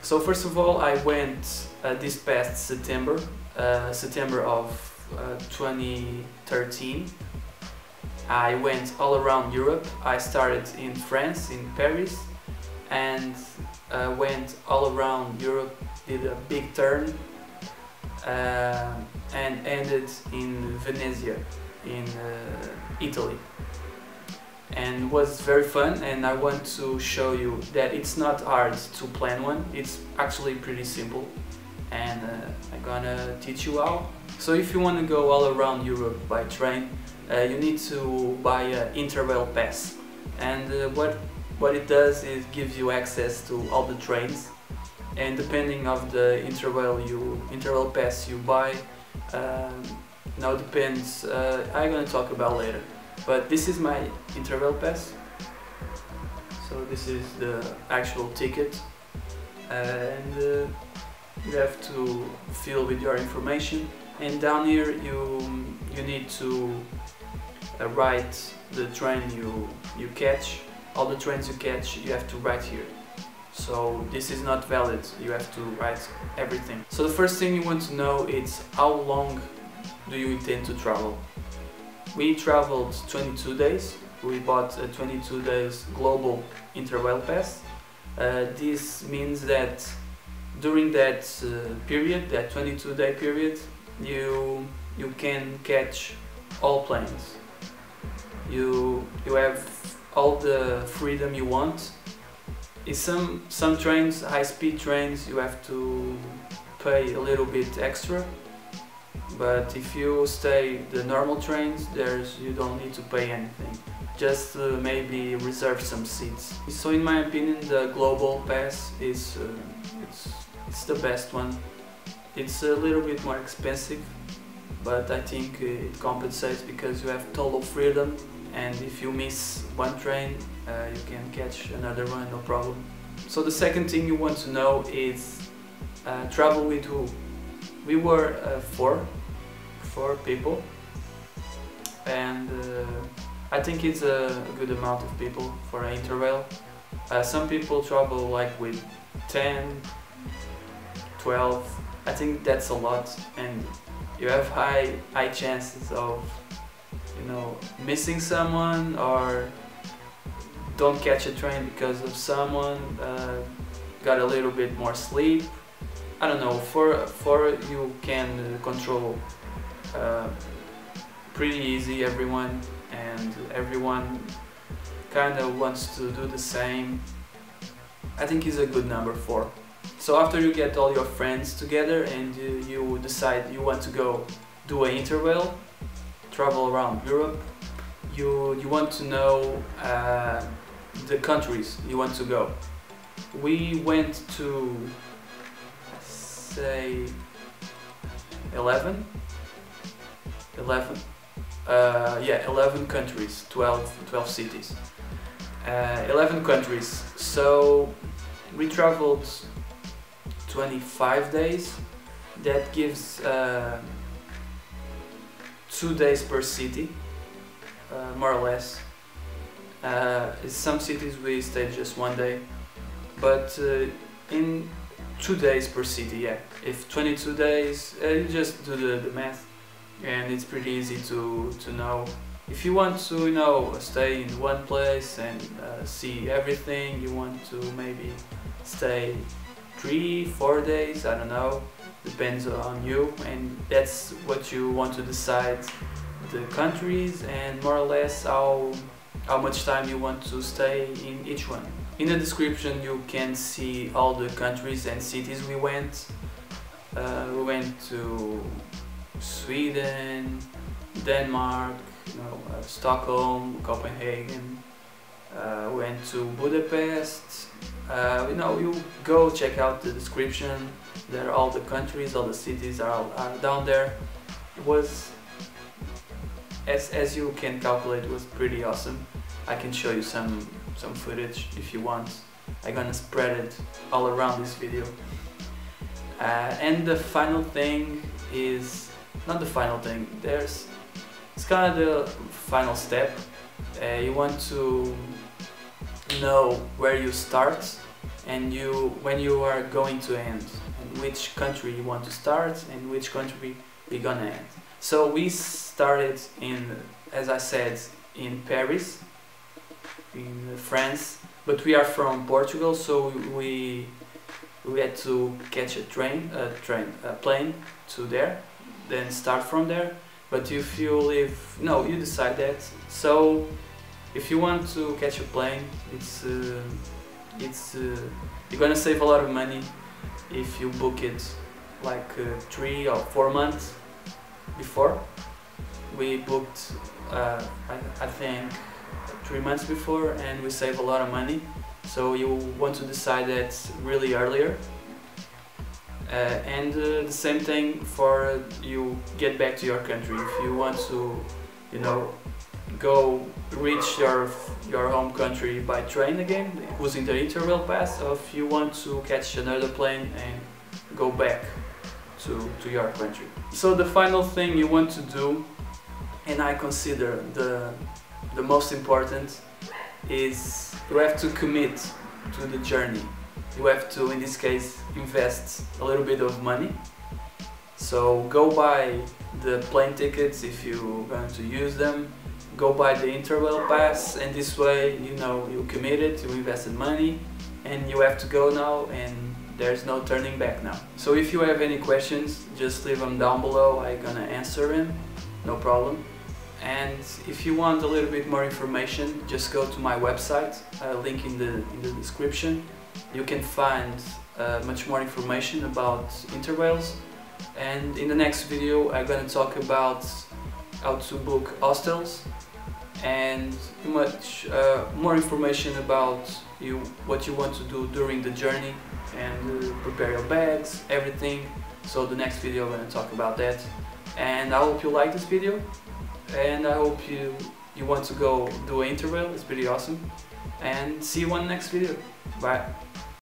So first of all, I went this past September, September of 2013. I went all around Europe. I started in France, in Paris, and went all around Europe, did a big turn, and ended in Venezia, in Italy. And it was very fun, and I want to show you that it's not hard to plan one. It's actually pretty simple, and I'm gonna teach you how. So if you want to go all around Europe by train, you need to buy an Interrail pass, and what it does is gives you access to all the trains, and depending of the Interrail pass you buy, now depends. I'm gonna talk about later. But this is my Interrail pass. So this is the actual ticket, and you have to fill with your information. And down here you need to write the train you catch. All the trains you catch you have to write here. So this is not valid. You have to write everything. So the first thing you want to know is how long do you intend to travel. We traveled 22 days. We bought a 22 days global Interrail pass. This means that during that period, that 22-day period, you can catch all planes. You have all the freedom you want. In some trains, high-speed trains, you have to pay a little bit extra. But if you stay the normal trains, you don't need to pay anything. Just maybe reserve some seats. So in my opinion, the global pass is it's the best one. It's a little bit more expensive, but I think it compensates because you have total freedom, and if you miss one train, you can catch another one, no problem. So the second thing you want to know is travel with who. We were four people, and I think it's a good amount of people for an Interrail. Some people travel like with 10, 12. I think that's a lot, and you have high chances of, you know, missing someone or don't catch a train because of someone got a little bit more sleep. I don't know, for you can control pretty easy everyone, and everyone kind of wants to do the same. I think it's a good number 4. So after you get all your friends together and you decide you want to go do an Interrail, travel around Europe, you want to know the countries you want to go. We went to, say, 11 countries, 12 cities, 11 countries. So we traveled 25 days. That gives 2 days per city, more or less. In some cities we stayed just 1 day, but in 2 days per city, yeah. If 22 days, you just do the math, and it's pretty easy to know. If you want to, you know, stay in one place and see everything, you want to maybe stay 3-4 days, I don't know, depends on you, and that's what you want to decide, the countries and more or less how much time you want to stay in each one. In the description you can see all the countries and cities we went. We went to Sweden, Denmark, you know, Stockholm, Copenhagen. Went to Budapest. You know, you go check out the description. There are all the countries, all the cities are down there. It was, as you can calculate, it was pretty awesome. I can show you some footage if you want. I'm gonna spread it all around this video. And the final thing is, not the final thing, it's kind of the final step. You want to know where you start and when you are going to end, and which country you want to start and which country we're gonna end. So we started in, as I said, in Paris, in France, but we are from Portugal, so we had to catch a plane to there, then start from there. But if you live, no, you decide that. So if you want to catch a plane, you're gonna save a lot of money if you book it like 3 or 4 months before. We booked I think 3 months before, and we save a lot of money. So you want to decide that really earlier. And the same thing for you get back to your country. If you want to, you know, go reach your home country by train again, using the Interrail pass, or if you want to catch another plane and go back to your country. So the final thing you want to do, and I consider the most important, is you have to commit to the journey. You have to, in this case, invest a little bit of money. So go buy the plane tickets if you're going to use them. Go buy the Interrail pass, and this way, you know, you committed, you invested money, and you have to go now, and there's no turning back now. So if you have any questions, just leave them down below. I'm gonna answer them, no problem. And if you want a little bit more information, just go to my website, link in the description. You can find much more information about Interrails. And in the next video I'm gonna talk about how to book hostels and much more information about what you want to do during the journey, and prepare your bags, everything. So the next video I'm gonna talk about that. And I hope you like this video, and I hope you want to go do an Interrail. It's pretty awesome. And see you on the next video. Bye.